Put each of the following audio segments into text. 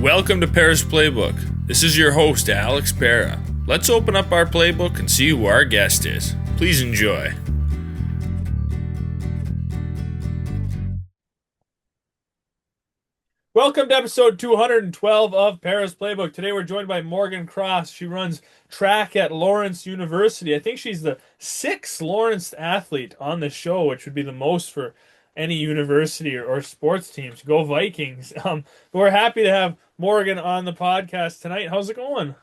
Welcome to Pera's Playbook. This is your host, Alex Pera. Let's open up our playbook and see who our guest is. Please enjoy. Welcome to episode 212 of Pera's Playbook. Today we're joined by Morgan Cross. She runs track at Lawrence University. I think she's the sixth Lawrence athlete on the show, which would be the most for any university or sports teams. Go Vikings. But we're happy to have Morgan on the podcast tonight. How's it going?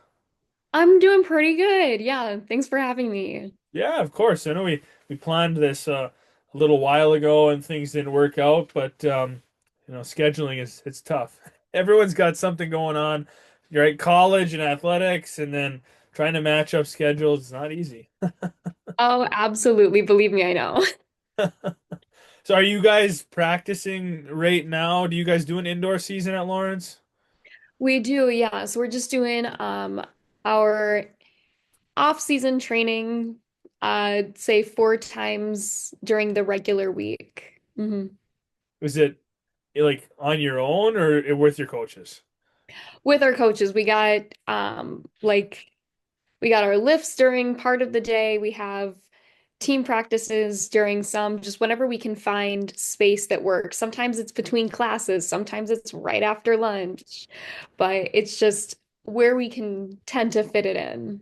I'm doing pretty good. Yeah, thanks for having me. Yeah, of course. I know we planned this a little while ago and things didn't work out, but scheduling is it's tough. Everyone's got something going on, right? College and athletics, and then trying to match up schedules is not easy. Oh, absolutely. Believe me, I know. So, are you guys practicing right now? Do you guys do an indoor season at Lawrence? We do, yeah. So we're just doing our off-season training, say 4 times during the regular week. Is it like on your own or with your coaches? With our coaches, we got our lifts during part of the day. We have team practices during some, just whenever we can find space that works. Sometimes it's between classes, sometimes it's right after lunch, but it's just where we can tend to fit it in.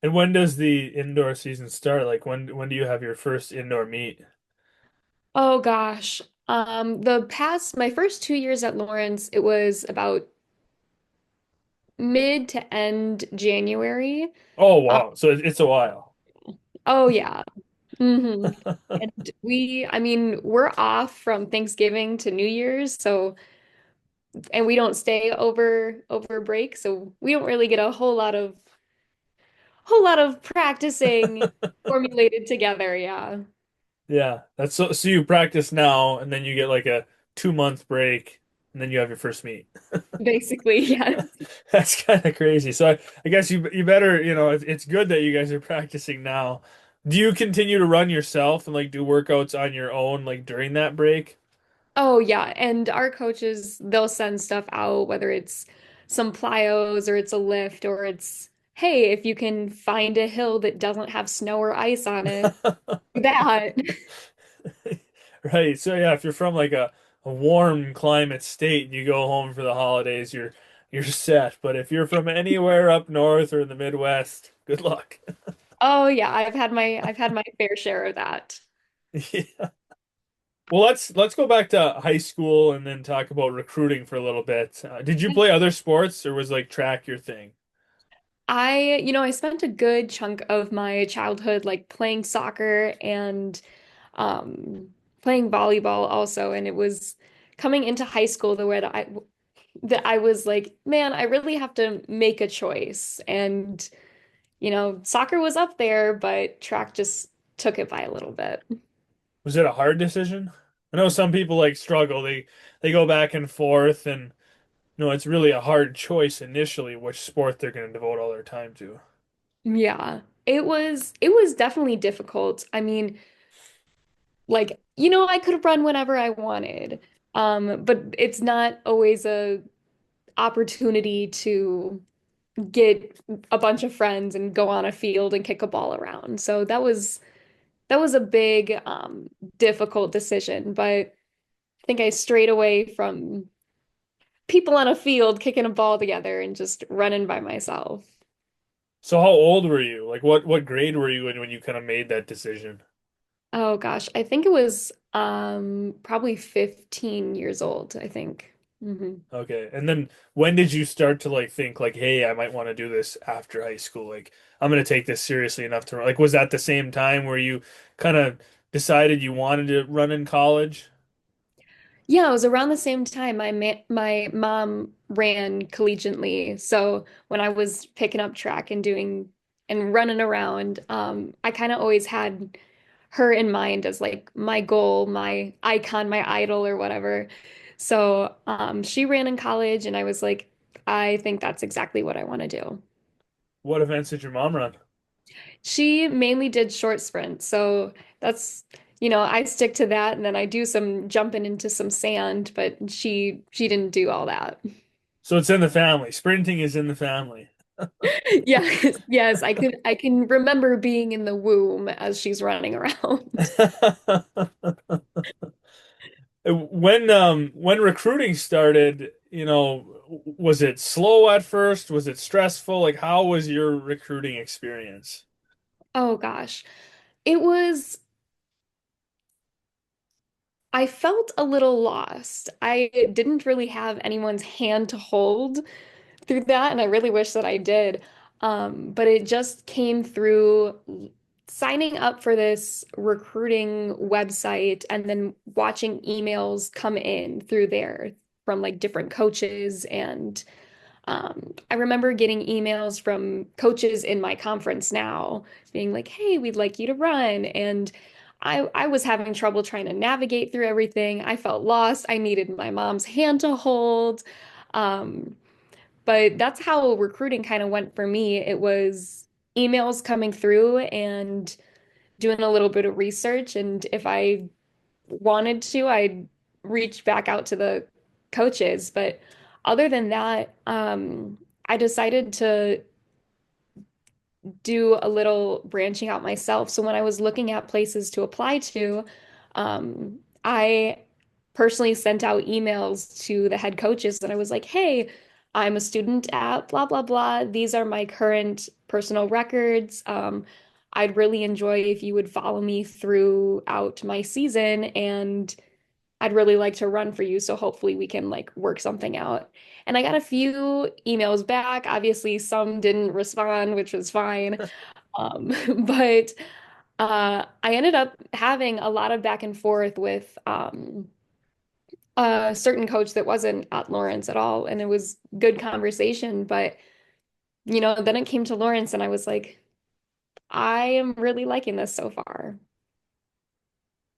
And when does the indoor season start? Like when do you have your first indoor meet? Oh gosh. My first 2 years at Lawrence, it was about mid to end January. Oh Uh, wow. So it's a while. oh yeah. And I mean, we're off from Thanksgiving to New Year's, so and we don't stay over break, so we don't really get a whole lot of practicing formulated together, yeah. Yeah. So you practice now and then you get like a 2 month break and then you have your first meet. Basically, yes. That's kind of crazy. So I guess you better, it's good that you guys are practicing now. Do you continue to run yourself and like do workouts on your own like during that break? Oh yeah, and our coaches, they'll send stuff out, whether it's some plyos or it's a lift or it's, hey, if you can find a hill that doesn't have snow or ice on it, do that. Right. So yeah, if you're from like a warm climate state and you go home for the holidays, you're set. But if you're from anywhere up north or in the Midwest, good luck. Oh yeah, I've had my fair share of that. Yeah. Well, let's go back to high school and then talk about recruiting for a little bit. Did you play other sports or was like track your thing? I spent a good chunk of my childhood like playing soccer and playing volleyball also, and it was coming into high school the way that I was like, man, I really have to make a choice. And soccer was up there, but track just took it by a little bit. Was it a hard decision? I know some people like struggle. They go back and forth and no, it's really a hard choice initially which sport they're going to devote all their time to. Yeah. It was definitely difficult. I mean, like, I could run whenever I wanted. But it's not always a opportunity to get a bunch of friends and go on a field and kick a ball around. So that was a big difficult decision, but I think I strayed away from people on a field kicking a ball together and just running by myself. So how old were you? Like what grade were you in when you kind of made that decision? Oh gosh, I think it was probably 15 years old, I think. Okay. And then when did you start to like think like, hey, I might want to do this after high school? Like I'm going to take this seriously enough to like was that the same time where you kind of decided you wanted to run in college? Yeah, it was around the same time my mom ran collegiately. So when I was picking up track and doing and running around, I kind of always had her in mind as like my goal, my icon, my idol or whatever. So she ran in college and I was like, I think that's exactly what I want to do. What events did your mom run? She mainly did short sprints. So I stick to that and then I do some jumping into some sand, but she didn't do all that. So it's in the family. Sprinting is in the family. Yes, yes, I can remember being in the womb as she's running around. When recruiting started, was it slow at first? Was it stressful? Like how was your recruiting experience? Oh gosh. It was I felt a little lost. I didn't really have anyone's hand to hold through that, and I really wish that I did. But it just came through signing up for this recruiting website and then watching emails come in through there from like different coaches. And I remember getting emails from coaches in my conference now being like, hey, we'd like you to run. And I was having trouble trying to navigate through everything. I felt lost. I needed my mom's hand to hold. Um, but that's how recruiting kind of went for me. It was emails coming through and doing a little bit of research. And if I wanted to, I'd reach back out to the coaches. But other than that, I decided to do a little branching out myself. So when I was looking at places to apply to, I personally sent out emails to the head coaches and I was like, hey, I'm a student at blah, blah, blah. These are my current personal records. I'd really enjoy if you would follow me throughout my season and I'd really like to run for you. So hopefully we can like work something out. And I got a few emails back. Obviously, some didn't respond, which was fine. Um, but I ended up having a lot of back and forth with a certain coach that wasn't at Lawrence at all. And it was good conversation. But, then it came to Lawrence and I was like, I am really liking this so far.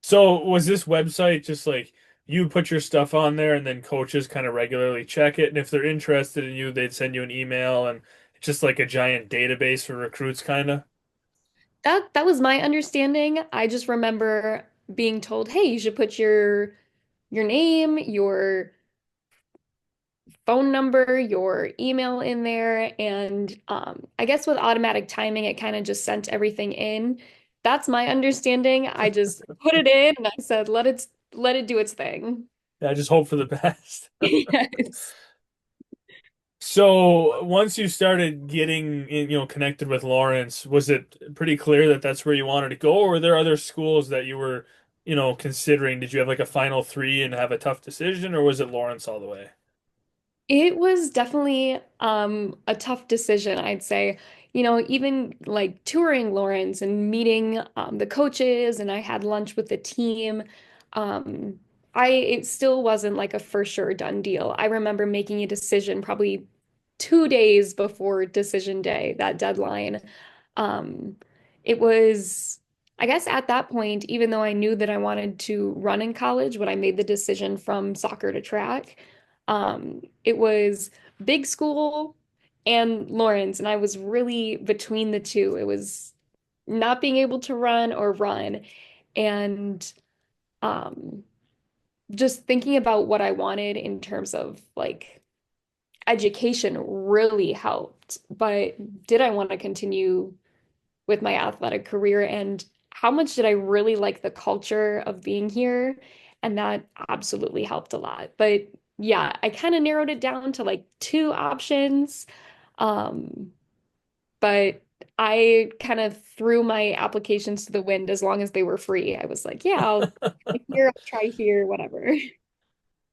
So was this website just like you put your stuff on there and then coaches kind of regularly check it, and if they're interested in you, they'd send you an email, and it's just like a giant database for recruits kind of? That was my understanding. I just remember being told, "Hey, you should put your name, your phone number, your email in there." And I guess with automatic timing, it kind of just sent everything in. That's my understanding. I just put it in and I said, let it do its thing." Yeah, just hope for the best. Yes. So once you started getting connected with Lawrence, was it pretty clear that that's where you wanted to go, or were there other schools that you were, considering? Did you have like a final three and have a tough decision, or was it Lawrence all the way? It was definitely a tough decision, I'd say. Even like touring Lawrence and meeting the coaches, and I had lunch with the team. Um, it still wasn't like a for sure done deal. I remember making a decision probably 2 days before decision day, that deadline. Um, it was, I guess at that point, even though I knew that I wanted to run in college, when I made the decision from soccer to track, it was big school and Lawrence, and I was really between the two. It was not being able to run or run. And um, just thinking about what I wanted in terms of like education really helped. But did I want to continue with my athletic career? And how much did I really like the culture of being here? And that absolutely helped a lot. But yeah, I kind of narrowed it down to like two options. Um, but I kind of threw my applications to the wind as long as they were free. I was like, yeah, I'll try here, I'll try here, whatever.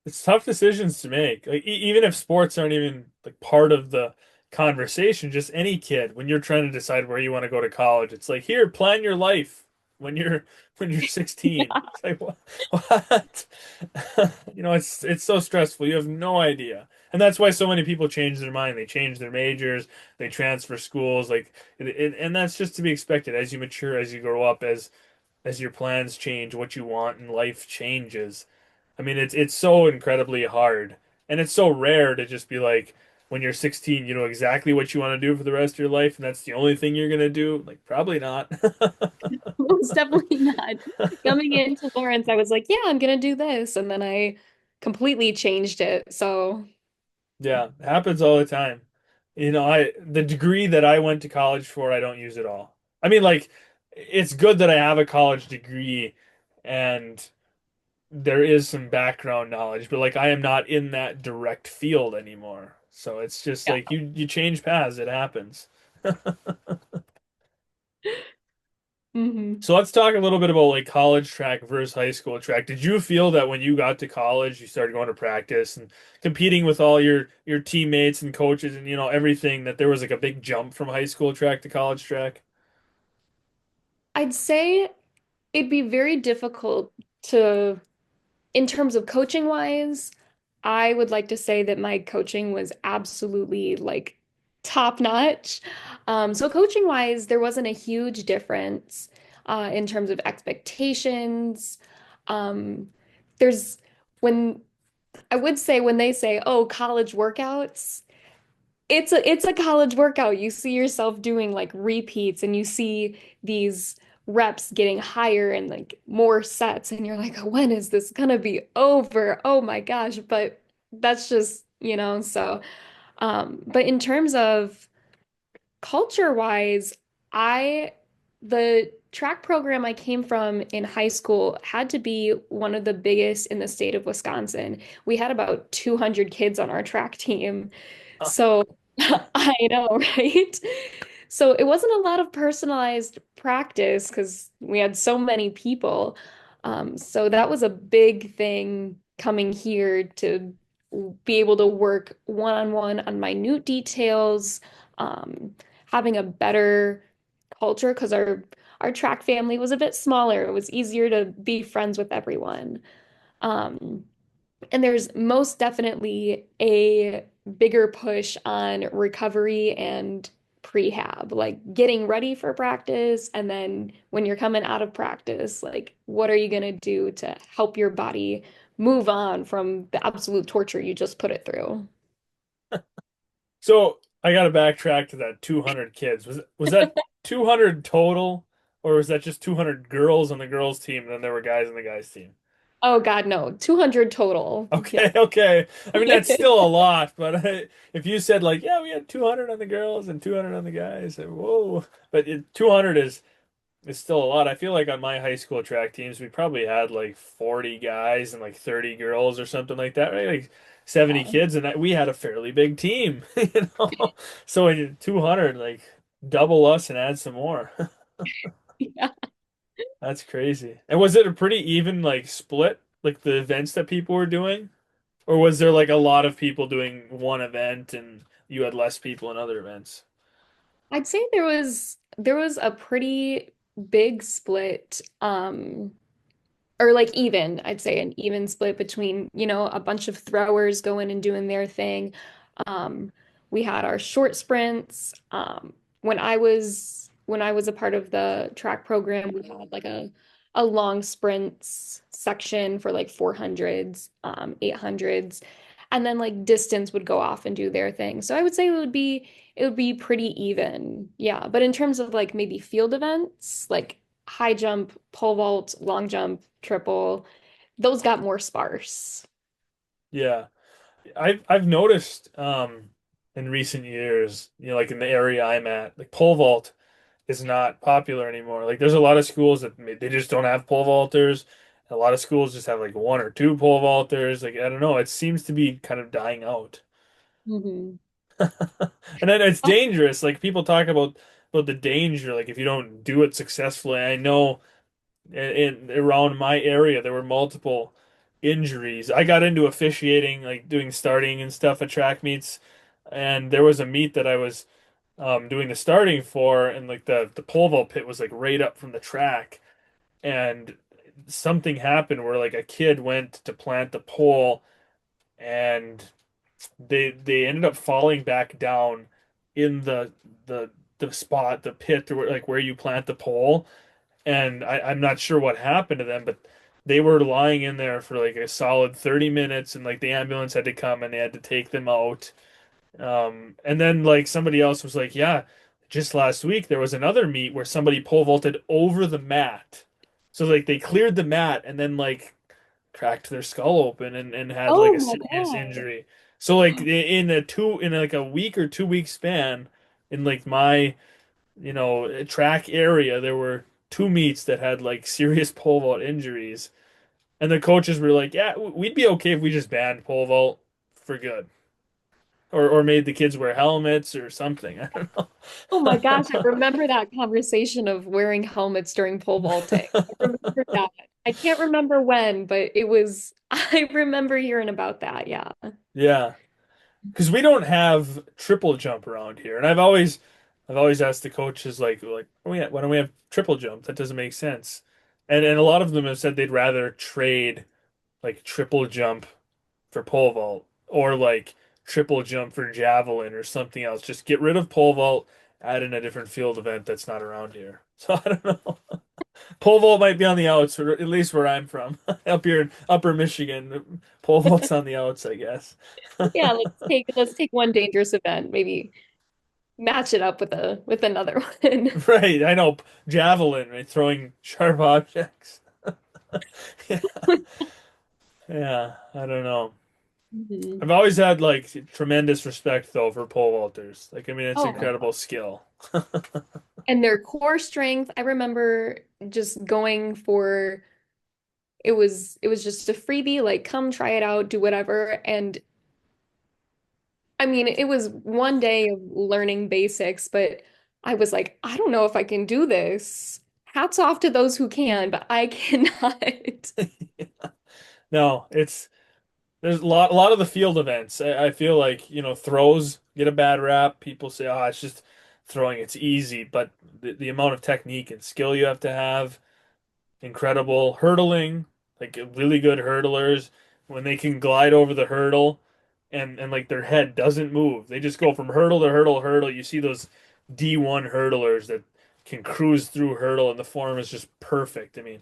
It's tough decisions to make. Like even if sports aren't even like part of the conversation, just any kid when you're trying to decide where you want to go to college, it's like here, plan your life when you're 16. It's like what? It's so stressful. You have no idea. And that's why so many people change their mind. They change their majors, they transfer schools, like and that's just to be expected as you mature, as you grow up, as your plans change, what you want in life changes. I mean, it's so incredibly hard, and it's so rare to just be like, when you're 16, you know exactly what you want to do for the rest of your life, and that's the only thing you're gonna do. Like, probably not. Most definitely not. Coming into Lawrence, I was like, yeah, I'm gonna do this. And then I completely changed it. So Yeah, happens all the time. The degree that I went to college for, I don't use at all. I mean, like, it's good that I have a college degree and there is some background knowledge, but like I am not in that direct field anymore. So it's just Yeah. like you change paths, it happens. Hmm. So let's talk a little bit about like college track versus high school track. Did you feel that when you got to college, you started going to practice and competing with all your teammates and coaches and everything that there was like a big jump from high school track to college track? I'd say it'd be very difficult to, in terms of coaching wise, I would like to say that my coaching was absolutely like top notch. So coaching wise, there wasn't a huge difference in terms of expectations. Um, there's when I would say when they say, "Oh, college workouts," it's a college workout. You see yourself doing like repeats and you see these reps getting higher and like more sets and you're like, when is this gonna be over? Oh my gosh. But that's just, so but in terms of culture wise, I the track program I came from in high school had to be one of the biggest in the state of Wisconsin. We had about 200 kids on our track team. So I know, right? So it wasn't a lot of personalized practice because we had so many people. So that was a big thing coming here to be able to work one-on-one on minute details, having a better culture because our track family was a bit smaller. It was easier to be friends with everyone. Um, and there's most definitely a bigger push on recovery and prehab, like getting ready for practice. And then when you're coming out of practice, like what are you going to do to help your body move on from the absolute torture you just put it through? So I got to backtrack to that 200 kids. Was that 200 total, or was that just 200 girls on the girls team, and then there were guys on the guys team? Oh God, no. 200 total. Yeah. Okay, okay. I mean, that's still a lot, but if you said like, yeah, we had 200 on the girls and 200 on the guys, whoa. But 200 is still a lot. I feel like on my high school track teams, we probably had like 40 guys and like 30 girls or something like that, right? Like 70 Yeah. kids, and we had a fairly big team, you know? So in 200, like double us and add some more. Yeah. That's crazy. And was it a pretty even like split, like the events that people were doing? Or was there like a lot of people doing one event and you had less people in other events? I'd say there was a pretty big split. Or like even, I'd say an even split between, a bunch of throwers going and doing their thing. Um, we had our short sprints. When I was a part of the track program, we had like a long sprints section for like 400s, 800s, and then like distance would go off and do their thing. So I would say it would be pretty even. Yeah, but in terms of like maybe field events, like high jump, pole vault, long jump, triple, those got more sparse. Yeah. I've noticed in recent years, like in the area I'm at, like pole vault is not popular anymore. Like there's a lot of schools that they just don't have pole vaulters. A lot of schools just have like one or two pole vaulters. Like I don't know, it seems to be kind of dying out. Hmm. And then it's dangerous. Like people talk about the danger, like if you don't do it successfully. I know in around my area there were multiple injuries. I got into officiating, like doing starting and stuff at track meets, and there was a meet that I was doing the starting for, and like the pole vault pit was like right up from the track, and something happened where like a kid went to plant the pole, and they ended up falling back down in the the spot, the pit, or like where you plant the pole, and I'm not sure what happened to them, but they were lying in there for like a solid 30 minutes, and like the ambulance had to come and they had to take them out. And then like somebody else was like, yeah, just last week there was another meet where somebody pole vaulted over the mat. So like they cleared the mat and then like cracked their skull open and had like Oh a my serious God. injury. So like in like a week or 2 week span in like my track area, there were two meets that had like serious pole vault injuries, and the coaches were like, "Yeah, we'd be okay if we just banned pole vault for good, or made the kids wear helmets or something." I don't Oh my gosh, I know. remember that conversation of wearing helmets during pole vaulting. I remember that. I can't remember when, but it was, I remember hearing about that. Yeah. Yeah, because we don't have triple jump around here, and I've always asked the coaches like, oh yeah, why don't we have triple jump? That doesn't make sense. And a lot of them have said they'd rather trade like triple jump for pole vault or like triple jump for javelin or something else. Just get rid of pole vault, add in a different field event that's not around here. So I don't know. Pole vault might be on the outs, or at least where I'm from, up here in Upper Michigan. Pole vault's on the outs, I guess. Yeah, let's take one dangerous event, maybe match it up with another one. Right, I know. Javelin, right? Throwing sharp objects. Yeah, yeah, I don't know. Mhm. I've always had like tremendous respect though for pole vaulters. Like, I mean, it's Oh my God. incredible skill. And their core strength, I remember just going for it was just a freebie, like come try it out, do whatever. And I mean, it was one day of learning basics, but I was like, I don't know if I can do this. Hats off to those who can, but I cannot. No, there's a lot of the field events. I feel like, throws get a bad rap. People say, oh, it's just throwing, it's easy, but the amount of technique and skill you have to have, incredible hurdling, like really good hurdlers when they can glide over the hurdle and like their head doesn't move. They just go from hurdle to hurdle, hurdle. You see those D1 hurdlers that can cruise through hurdle and the form is just perfect. I mean,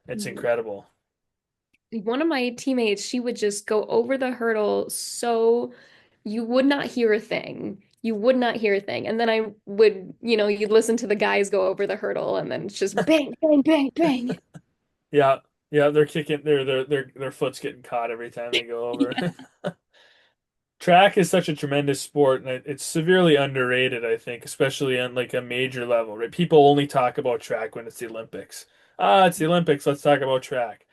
it's Mhm. incredible. One of my teammates, she would just go over the hurdle so you would not hear a thing. You would not hear a thing. And then I would, you'd listen to the guys go over the hurdle and then it's just bang, bang, bang, bang. Yeah. Yeah, they're kicking their foot's getting caught every time they go over. Yeah. Track is such a tremendous sport, and it's severely underrated, I think, especially on like a major level, right? People only talk about track when it's the Olympics. Ah, it's the Olympics, let's talk about track.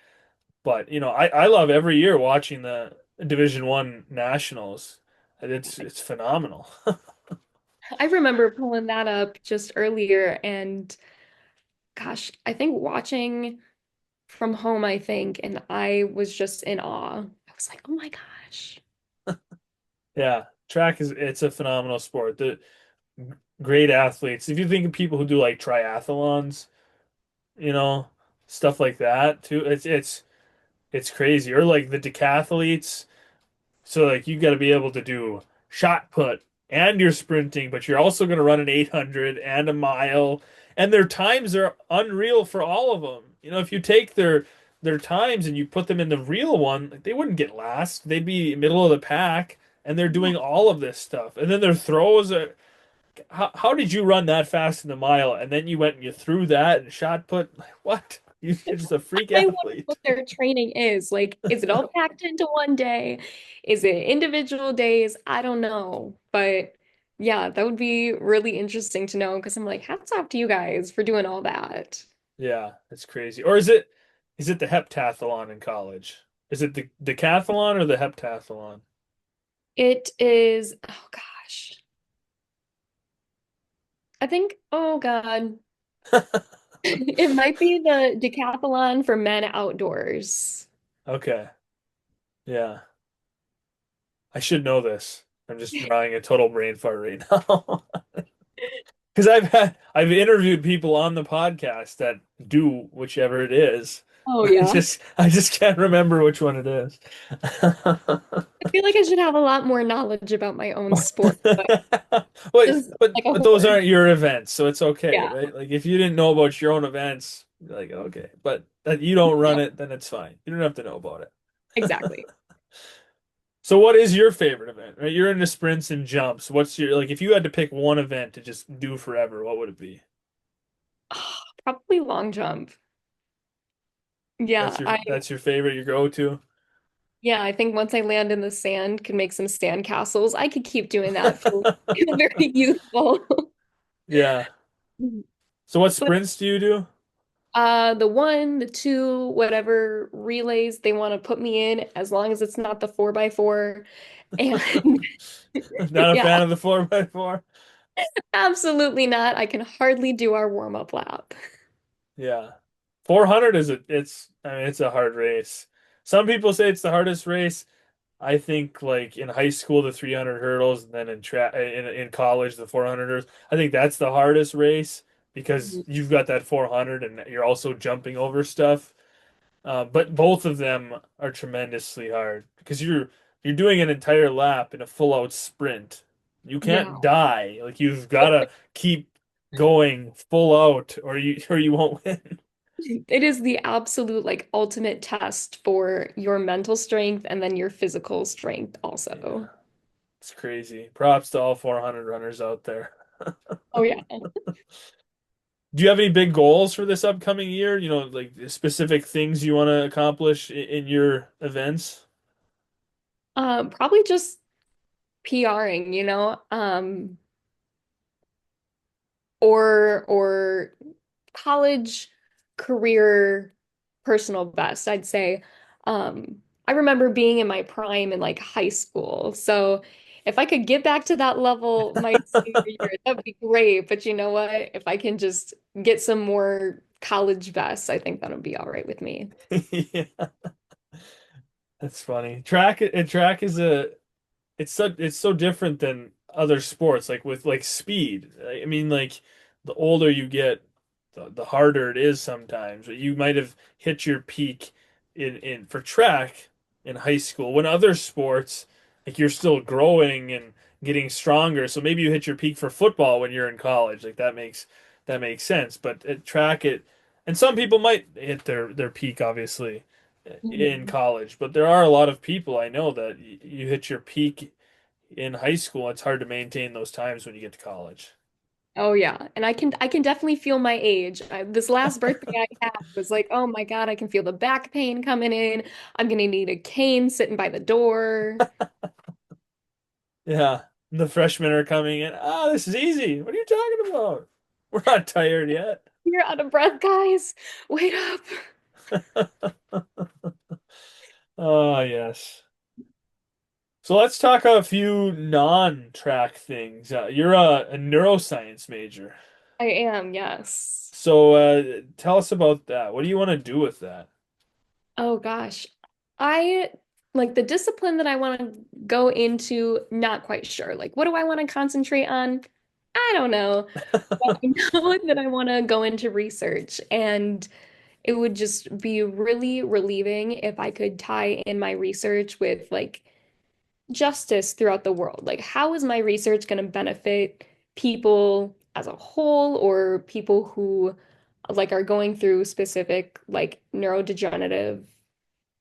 But, I love every year watching the Division 1 nationals. It's phenomenal. I remember pulling that up just earlier and gosh, I think watching from home, I think, and I was just in awe. I was like, oh my gosh. Yeah, track is it's a phenomenal sport. The great athletes. If you think of people who do like triathlons, you know, stuff like that too, it's crazy. Or like the decathletes. So like you got to be able to do shot put and you're sprinting, but you're also going to run an 800 and a mile, and their times are unreal for all of them. If you take their times and you put them in the real one, like, they wouldn't get last. They'd be middle of the pack, and they're Yeah. doing all of this stuff. And then their throws are how did you run that fast in the mile and then you went and you threw that and shot put? Like, what? You're just a freak I wonder what athlete. their training is. Like, is it all packed into one day? Is it individual days? I don't know. But yeah, that would be really interesting to know because I'm like, hats off to you guys for doing all that. Yeah, it's crazy. Or is it the heptathlon in college? Is it the decathlon or the heptathlon? It is, oh gosh. I think, oh God. It might be the decathlon for men outdoors. Okay. Yeah. I should know this. I'm just drawing a total brain fart right now. Because I've interviewed people on the podcast that do whichever it is. Oh It's yeah. just I just can't remember which one it is. I feel like I should have a lot more knowledge about my own sport, but Wait, just but like a but those horse. aren't your events, so it's okay, Yeah, right? Like if you didn't know about your own events, you're like, okay, but that you don't run it, then it's fine. You don't have to know about it. exactly. So what is your favorite event? Right? You're into sprints and jumps. What's your like if you had to pick one event to just do forever, what would it be? Probably long jump. Yeah, That's your favorite, your go-to. yeah, I think once I land in the sand, can make some sand castles. I could keep doing that for very useful. Yeah. So what But sprints do you do? the one, the two, whatever relays they want to put me in, as long as it's not the 4x4. And Not a yeah, fan of the 4x4. absolutely not. I can hardly do our warm-up lap. Yeah. 400 I mean it's a hard race. Some people say it's the hardest race. I think like in high school the 300 hurdles and then in college the 400 hurdles. I think that's the hardest race because Mhm. you've got that 400 and you're also jumping over stuff. But both of them are tremendously hard because you're doing an entire lap in a full out sprint. You Yeah, can't die. Like you've got to keep going full out or you won't win. it is the absolute like ultimate test for your mental strength and then your physical strength Yeah, also. it's crazy. Props to all 400 runners out there. Oh yeah. Do you have any big goals for this upcoming year? You know, like specific things you want to accomplish in your events? Probably just PRing, or college career personal best, I'd say. I remember being in my prime in like high school. So if I could get back to that level my senior year, that'd be great. But you know what? If I can just get some more college bests, I think that'll be all right with me. Yeah, that's funny. Track is a it's so different than other sports like with like speed. I mean like the older you get the harder it is sometimes. You might have hit your peak in for track in high school when other sports like you're still growing and getting stronger. So maybe you hit your peak for football when you're in college. Like that makes sense. But at track it and some people might hit their peak obviously in Mhm. college, but there are a lot of people I know that you hit your peak in high school. It's hard to maintain those times when you get to college. Oh yeah, and I can definitely feel my age. This last birthday I had was like, oh my God, I can feel the back pain coming in. I'm gonna need a cane sitting by the door. Yeah. The freshmen are coming in. Oh, this is easy. What are you talking about? We're not tired yet. You're out of breath, guys. Wait up. Oh, yes. So let's talk a few non-track things. You're a neuroscience major. I am, yes. So tell us about that. What do you want to do with that? Oh gosh. I like the discipline that I want to go into, not quite sure. Like, what do I want to concentrate on? I don't know. But I know that I want to go into research, and it would just be really relieving if I could tie in my research with like justice throughout the world. Like, how is my research going to benefit people as a whole or people who like are going through specific like neurodegenerative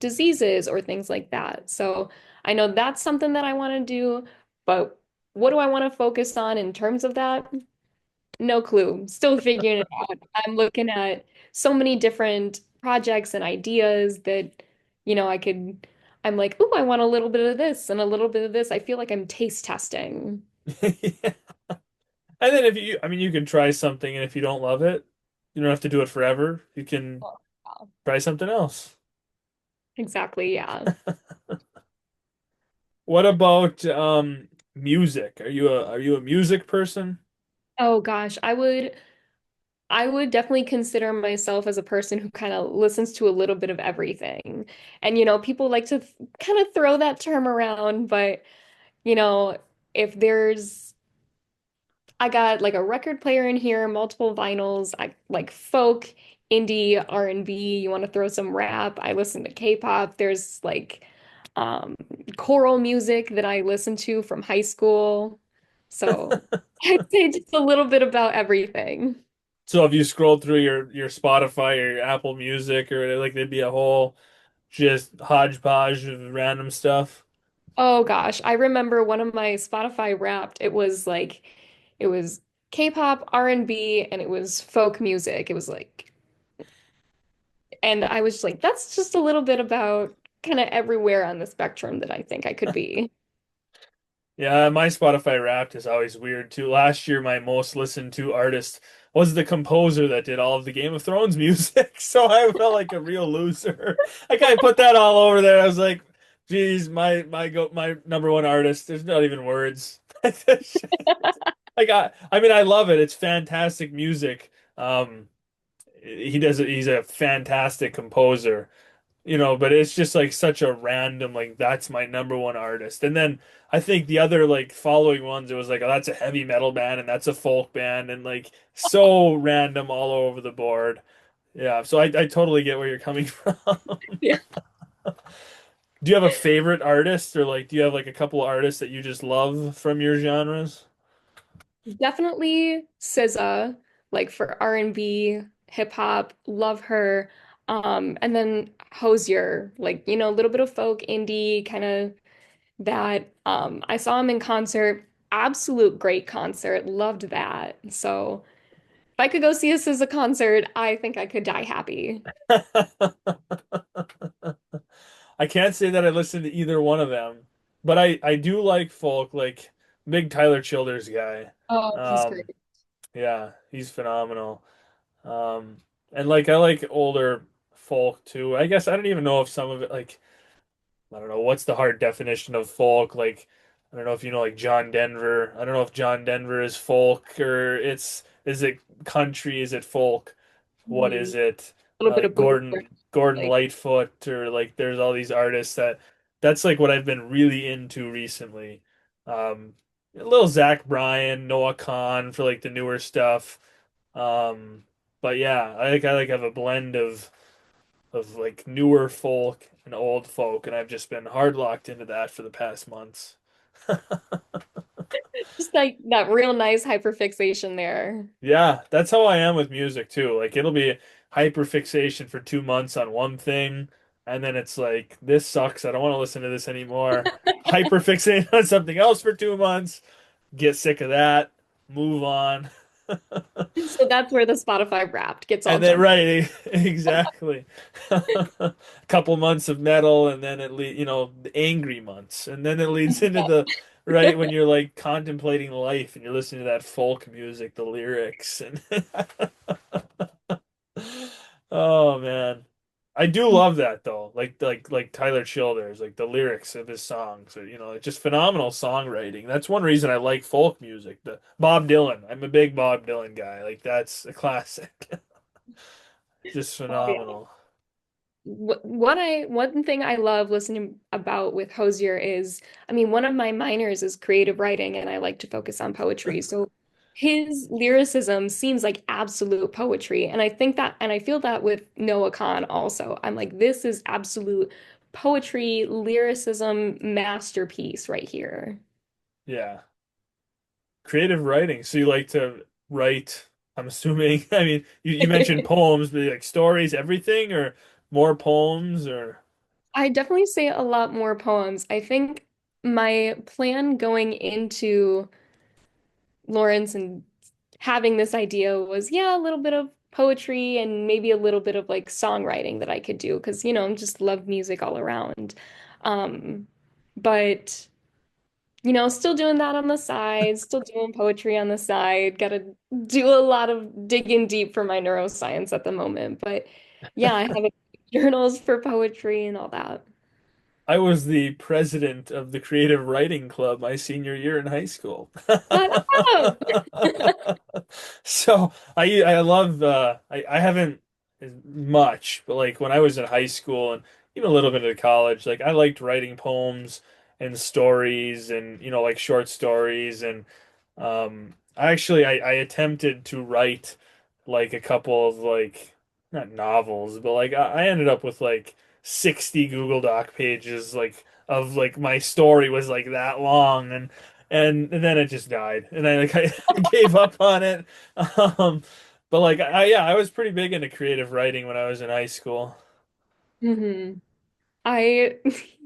diseases or things like that. So I know that's something that I want to do, but what do I want to focus on in terms of that? No clue. Still figuring it out. I'm looking at so many different projects and ideas that, I'm like, oh, I want a little bit of this and a little bit of this. I feel like I'm taste testing. Yeah. And then I mean, you can try something, and if you don't love it, you don't have to do it forever. You can Oh, wow. try something else. Exactly, yeah. What about music? Are you a music person? Oh gosh, I would definitely consider myself as a person who kind of listens to a little bit of everything. And people like to kind of throw that term around, but you know, if there's I got like a record player in here, multiple vinyls, I like folk, indie, R&B, you want to throw some rap, I listen to K-pop. There's like um choral music that I listened to from high school. So I'd say just a little bit about everything. So if you scroll through your Spotify or your Apple Music or like there'd be a whole just hodgepodge of random stuff. Oh gosh, I remember one of my Spotify Wrapped. It was K-pop, R&B, and B, and it was folk music. It was like And I was just like, that's just a little bit about kind of everywhere on the spectrum that I think I could be. Yeah, my Spotify Wrapped is always weird too. Last year, my most listened to artist was the composer that did all of the Game of Thrones music. So I felt like a real loser. I kind of put that all over there. I was like, geez, my number one artist. There's not even words. I mean, I love it. It's fantastic music. He's a fantastic composer, but it's just like such a random, like that's my number one artist. And then I think the other like following ones, it was like, oh, that's a heavy metal band and that's a folk band and like so random all over the board. Yeah, so I totally get where you're coming from. Yeah. Do you have a favorite artist or like do you have like a couple of artists that you just love from your genres? Definitely SZA, like for R&B, hip hop, love her. And then Hozier, like, a little bit of folk, indie, kind of that. I saw him in concert, absolute great concert, loved that. So if I could go see a SZA concert, I think I could die happy. I can't say that I listen to either one of them, but I do like folk, like big Tyler Childers guy. Oh, he's Um, great. yeah, he's phenomenal. Um, and like I like older folk too. I guess I don't even know if some of it like I don't know what's the hard definition of folk. Like I don't know if you know like John Denver. I don't know if John Denver is folk or is it country? Is it folk? What Mhm. is it? A little bit Like of both, Gordon like, Lightfoot or like there's all these artists that's like what I've been really into recently. A little Zach Bryan, Noah Kahn for like the newer stuff. Um, but yeah, I like have a blend of like newer folk and old folk, and I've just been hard locked into that for the past months. just like that real nice hyperfixation there. Yeah, that's how I am with music too. Like it'll be hyperfixation for 2 months on one thing, and then it's like this sucks. I don't want to listen to this anymore. Hyperfixate on something else for 2 months, get sick of that, move on. So that's where the Spotify Wrapped gets all And then jumped. right, exactly. A couple months of metal, and then the angry months, and then it leads into the right when you're like contemplating life and you're listening to that folk music, the lyrics, and oh man, I do love that though. Like Tyler Childers, like the lyrics of his songs, it's just phenomenal songwriting. That's one reason I like folk music. The Bob Dylan, I'm a big Bob Dylan guy. Like that's a classic. Just Oh, yeah. phenomenal. One thing I love listening about with Hosier is, I mean, one of my minors is creative writing, and I like to focus on poetry. So his lyricism seems like absolute poetry, and I think that, and I feel that with Noah Khan also. I'm like, this is absolute poetry, lyricism masterpiece right here. Yeah. Creative writing. So you like to write, I'm assuming. I mean, you mentioned poems, but like stories, everything, or more poems, or I definitely say a lot more poems. I think my plan going into Lawrence and having this idea was, yeah, a little bit of poetry and maybe a little bit of like songwriting that I could do because, just love music all around. Um, but, still doing that on the side, still doing poetry on the side, gotta do a lot of digging deep for my neuroscience at the moment. But yeah, I have journals for poetry and all that. I was the president of the creative writing club my senior year in high school. Shut up! So I love I haven't as much, but like when I was in high school and even a little bit of college, like I liked writing poems and stories and like short stories and I attempted to write like a couple of like not novels, but like I ended up with like 60 Google Doc pages like of like my story was like that long and then it just died and I gave up on it. Um but like yeah, I was pretty big into creative writing when I was in high school. hmm I,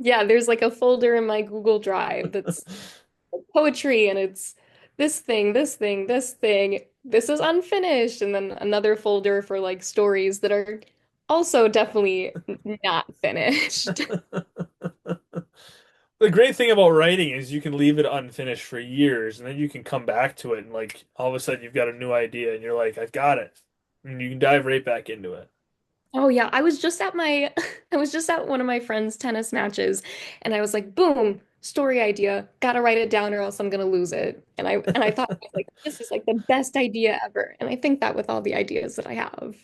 yeah, there's like a folder in my Google Drive that's poetry and it's this thing, this thing, this thing. This is unfinished. And then another folder for like stories that are also definitely not finished. The great thing about writing is you can leave it unfinished for years and then you can come back to it and like all of a sudden you've got a new idea and you're like, I've got it. And you can dive right back into it. Oh yeah, I was just at my I was just at one of my friends' tennis matches and I was like, boom, story idea. Gotta write it down or else I'm gonna lose it. And I thought like this is like the best idea ever. And I think that with all the ideas that I have.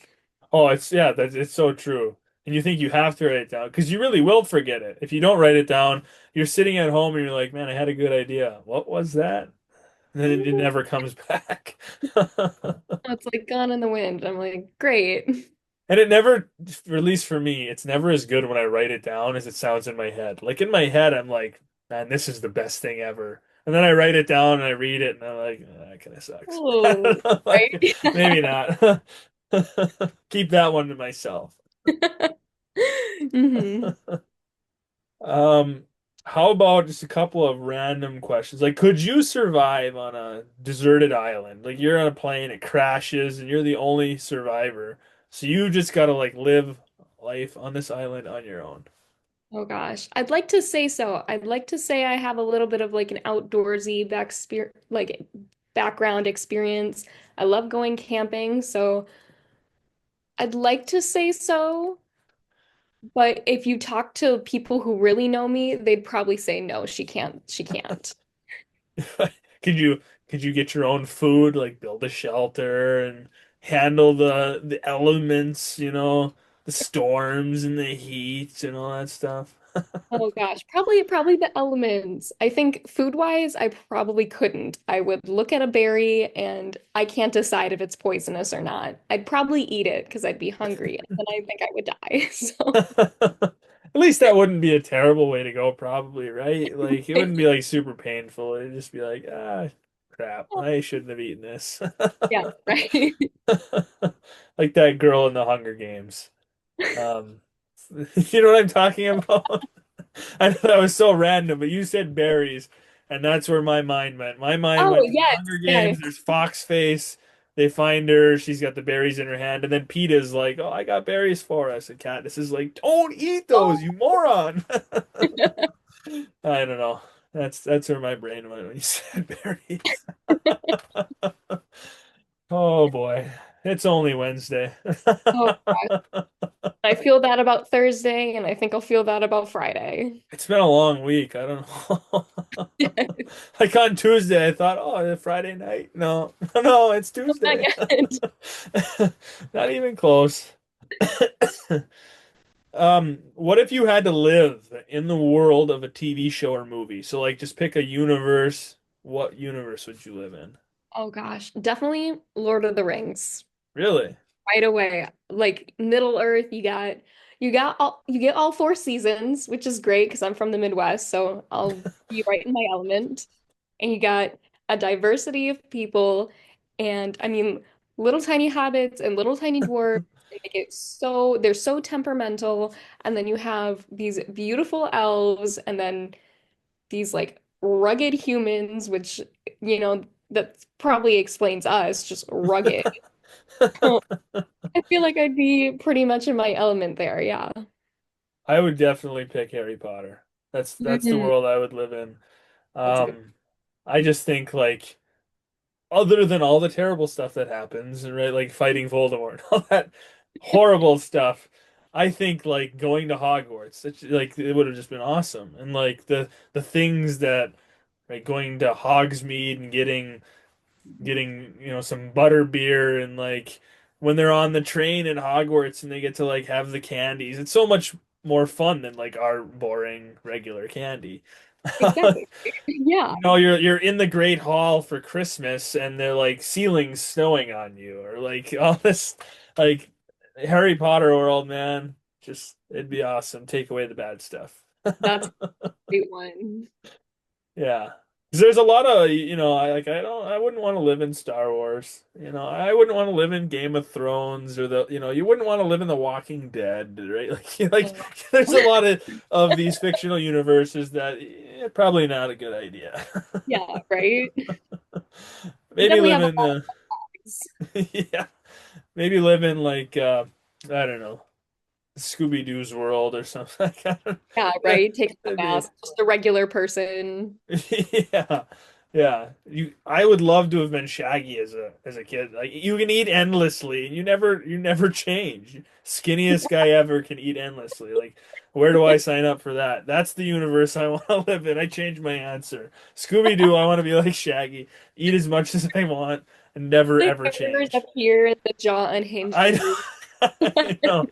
Oh, it's yeah, that's it's so true. And you think you have to write it down because you really will forget it. If you don't write it down, you're sitting at home and you're like, man, I had a good idea. What was that? And then it never comes back. It's like gone in the wind. I'm like, great. And it never, at least for me, it's never as good when I write it down as it sounds in my head. Like in my head, I'm like, man, this is the best thing ever. And then I write it down and I read it and I'm like, that kind of sucks. I Oh, don't know, right? like, maybe not. Keep that one to myself. hmm Um, how about just a couple of random questions? Like, could you survive on a deserted island? Like, you're on a plane, it crashes, and you're the only survivor. So you just gotta like live life on this island on your own. Oh gosh. I'd like to say so. I'd like to say I have a little bit of like an outdoorsy background experience. I love going camping, so I'd like to say so. But if you talk to people who really know me, they'd probably say no, she can't. She can't. Could you could you get your own food, like build a shelter and handle the elements, the storms and the heat and all that stuff? Oh gosh, probably the elements. I think food-wise, I probably couldn't. I would look at a berry and I can't decide if it's poisonous or not. I'd probably eat it because I'd be hungry and then I think I would die. So At least that wouldn't be a terrible way to go, probably, right? Like it wouldn't be like super painful. It'd just be like, crap, I shouldn't have eaten this. yeah, right. Like that girl in the Hunger Games. Um, you know what I'm talking about? I know that was so random, but you said berries, and that's where my mind went. My mind Oh went to the yes, Hunger yes. Games. There's Fox Face. They find her. She's got the berries in her hand, and then Peeta's like, "Oh, I got berries for us." And Katniss is like, "Don't eat those, Oh. you moron!" I don't know. That's where my brain went when you said berries. Oh boy, it's only Wednesday. Oh gosh. I feel that about Thursday and I think I'll feel that about Friday. It's been a long week. I don't know. Like on Tuesday, I thought, oh, Friday night. No, no, it's Not Tuesday. yet. Not even close. What if you had to live in the world of a TV show or movie? So, like, just pick a universe. What universe would you live in? Oh gosh, definitely Lord of the Rings. Really? Right away. Like Middle Earth, you get all four seasons, which is great because I'm from the Midwest, so I'll be right in my element. And you got a diversity of people, and I mean little tiny hobbits and little tiny dwarves. They're so temperamental, and then you have these beautiful elves, and then these like rugged humans, which that probably explains us, just rugged. I feel like I'd be pretty much in my element there, yeah. I would definitely pick Harry Potter. That's the Mhm. world I would live in. That's a good. Um, I just think like other than all the terrible stuff that happens, right? Like fighting Voldemort, all that horrible stuff. I think like going to Hogwarts, like it would have just been awesome. And like the things that like going to Hogsmeade and getting some butter beer and like when they're on the train in Hogwarts and they get to like have the candies. It's so much more fun than like our boring regular candy. Exactly. Yeah, You're in the Great Hall for Christmas and they're like ceilings snowing on you or like all this like Harry Potter world, man. Just it'd be awesome. Take away the bad stuff. that's a great one. Yeah. 'Cause there's a lot of, I wouldn't want to live in Star Wars. I wouldn't want to live in Game of Thrones or you wouldn't want to live in The Walking Dead, right? Like Oh, there's a lot of these fictional universes that probably not a good idea. yeah, right? We Maybe definitely live have a in lot the of things. yeah, maybe live in like I don't know. Scooby-Doo's world or something. Like, I don't, Yeah, right. Take the that'd be mask, just a regular person. yeah. Yeah. I would love to have been Shaggy as a kid. Like you can eat endlessly and you never change. Skinniest guy ever can eat endlessly. Like where do I sign up for that? That's the universe I want to live in. I changed my answer. Scooby-Doo, I want to be like Shaggy. Eat as much as I want and never The ever hairs change. appear, the jaw I unhinges. I know.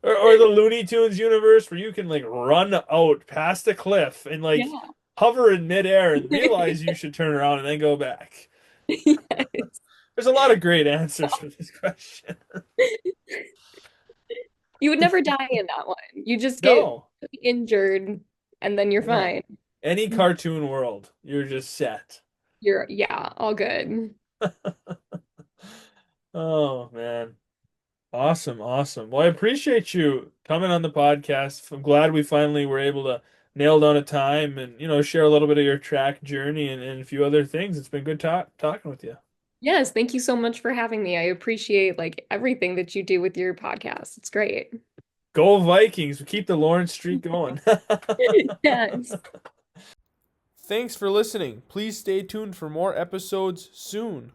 Or the Looney Tunes universe where you can like run out past a cliff and like Yeah. hover in midair and realize you should turn around and then go back. Yes. There's a lot of great answers for this question. You would never die in that one. You just get No, injured and then you're no. fine. Any cartoon world, you're just set. You're, yeah, all good. Oh man. Awesome, awesome. Well, I appreciate you coming on the podcast. I'm glad we finally were able to nail down a time and, share a little bit of your track journey and a few other things. It's been good talking with you. Yes, thank you so much for having me. I appreciate like everything that you do with your podcast. It's great. Go Vikings. We keep the Lawrence streak going. Yes. Thanks for listening. Please stay tuned for more episodes soon.